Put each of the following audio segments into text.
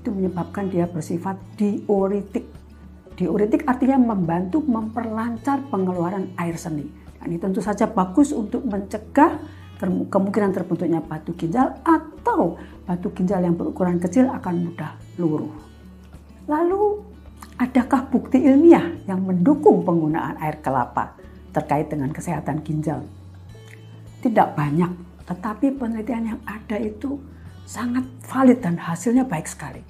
itu menyebabkan dia bersifat diuretik. Diuretik artinya membantu memperlancar pengeluaran air seni. Ini tentu saja bagus untuk mencegah kemungkinan terbentuknya batu ginjal atau batu ginjal yang berukuran kecil akan mudah luruh. Lalu, adakah bukti ilmiah yang mendukung penggunaan air kelapa terkait dengan kesehatan ginjal? Tidak banyak, tetapi penelitian yang ada itu sangat valid dan hasilnya baik sekali.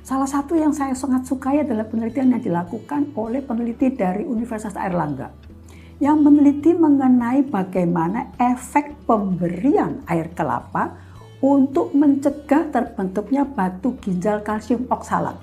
Salah satu yang saya sangat sukai adalah penelitian yang dilakukan oleh peneliti dari Universitas Airlangga yang meneliti mengenai bagaimana efek pemberian air kelapa untuk mencegah terbentuknya batu ginjal kalsium oksalat.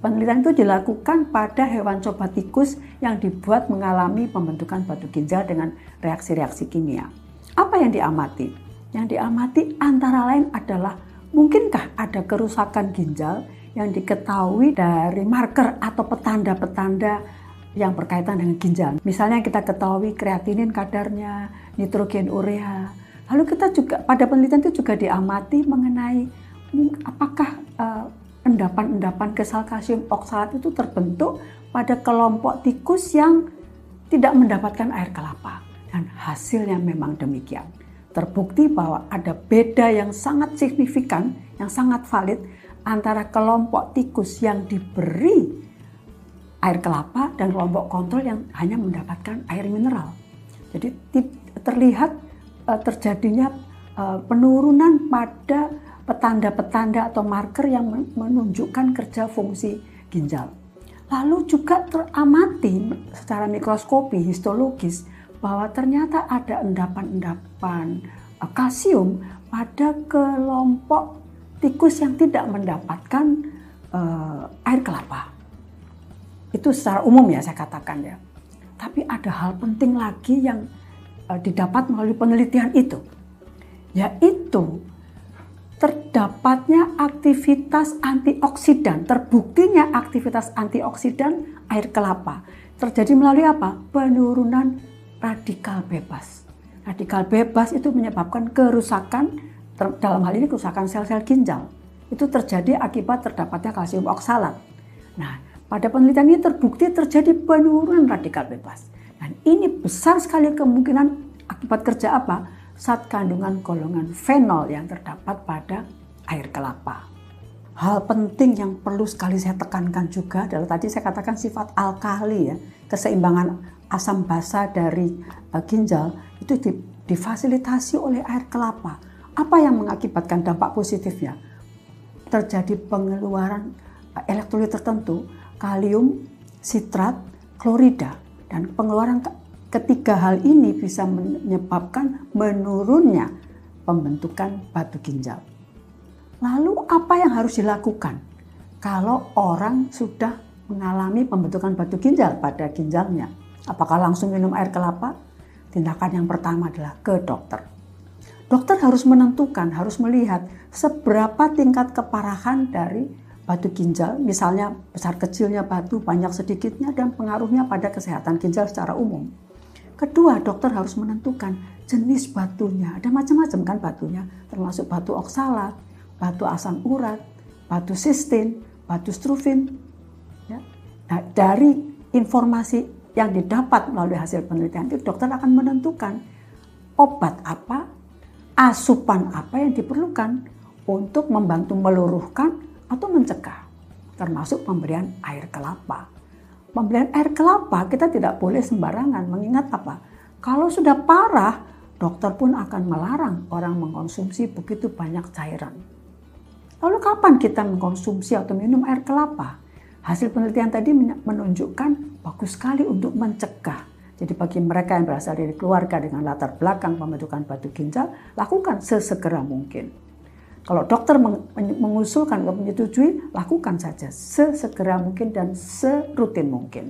Penelitian itu dilakukan pada hewan coba tikus yang dibuat mengalami pembentukan batu ginjal dengan reaksi-reaksi kimia. Apa yang diamati? Yang diamati antara lain adalah mungkinkah ada kerusakan ginjal yang diketahui dari marker atau petanda-petanda yang berkaitan dengan ginjal. Misalnya kita ketahui kreatinin kadarnya, nitrogen urea. Lalu kita juga pada penelitian itu juga diamati mengenai apakah endapan-endapan kesal kalsium oksalat itu terbentuk pada kelompok tikus yang tidak mendapatkan air kelapa. Dan hasilnya memang demikian. Terbukti bahwa ada beda yang sangat signifikan, yang sangat valid antara kelompok tikus yang diberi air kelapa dan kelompok kontrol yang hanya mendapatkan air mineral. Jadi terlihat terjadinya penurunan pada petanda-petanda atau marker yang menunjukkan kerja fungsi ginjal. Lalu juga teramati secara mikroskopi histologis bahwa ternyata ada endapan-endapan kalsium pada kelompok tikus yang tidak mendapatkan air kelapa. Itu secara umum ya saya katakan ya. Tapi ada hal penting lagi yang didapat melalui penelitian itu. Yaitu terdapatnya aktivitas antioksidan. Terbuktinya aktivitas antioksidan air kelapa. Terjadi melalui apa? Penurunan radikal bebas. Radikal bebas itu menyebabkan kerusakan, dalam hal ini kerusakan sel-sel ginjal. Itu terjadi akibat terdapatnya kalsium oksalat. Nah, pada penelitian ini terbukti terjadi penurunan radikal bebas. Dan ini besar sekali kemungkinan akibat kerja apa? Zat kandungan golongan fenol yang terdapat pada air kelapa. Hal penting yang perlu sekali saya tekankan juga adalah tadi saya katakan sifat alkali ya, keseimbangan asam basa dari ginjal itu difasilitasi oleh air kelapa. Apa yang mengakibatkan dampak positifnya? Terjadi pengeluaran elektrolit tertentu, kalium, sitrat, klorida, dan pengeluaran ketiga hal ini bisa menyebabkan menurunnya pembentukan batu ginjal. Lalu apa yang harus dilakukan kalau orang sudah mengalami pembentukan batu ginjal pada ginjalnya? Apakah langsung minum air kelapa? Tindakan yang pertama adalah ke dokter. Dokter harus menentukan, harus melihat seberapa tingkat keparahan dari batu ginjal, misalnya besar kecilnya batu, banyak sedikitnya, dan pengaruhnya pada kesehatan ginjal secara umum. Kedua, dokter harus menentukan jenis batunya. Ada macam-macam kan batunya, termasuk batu oksalat, batu asam urat, batu sistin, batu struvin. Ya. Nah, dari informasi yang didapat melalui hasil penelitian itu, dokter akan menentukan obat apa, asupan apa yang diperlukan untuk membantu meluruhkan atau mencegah, termasuk pemberian air kelapa. Pemberian air kelapa kita tidak boleh sembarangan, mengingat apa? Kalau sudah parah, dokter pun akan melarang orang mengkonsumsi begitu banyak cairan. Lalu kapan kita mengkonsumsi atau minum air kelapa? Hasil penelitian tadi menunjukkan bagus sekali untuk mencegah. Jadi bagi mereka yang berasal dari keluarga dengan latar belakang pembentukan batu ginjal, lakukan sesegera mungkin. Kalau dokter mengusulkan atau menyetujui, lakukan saja sesegera mungkin dan serutin mungkin.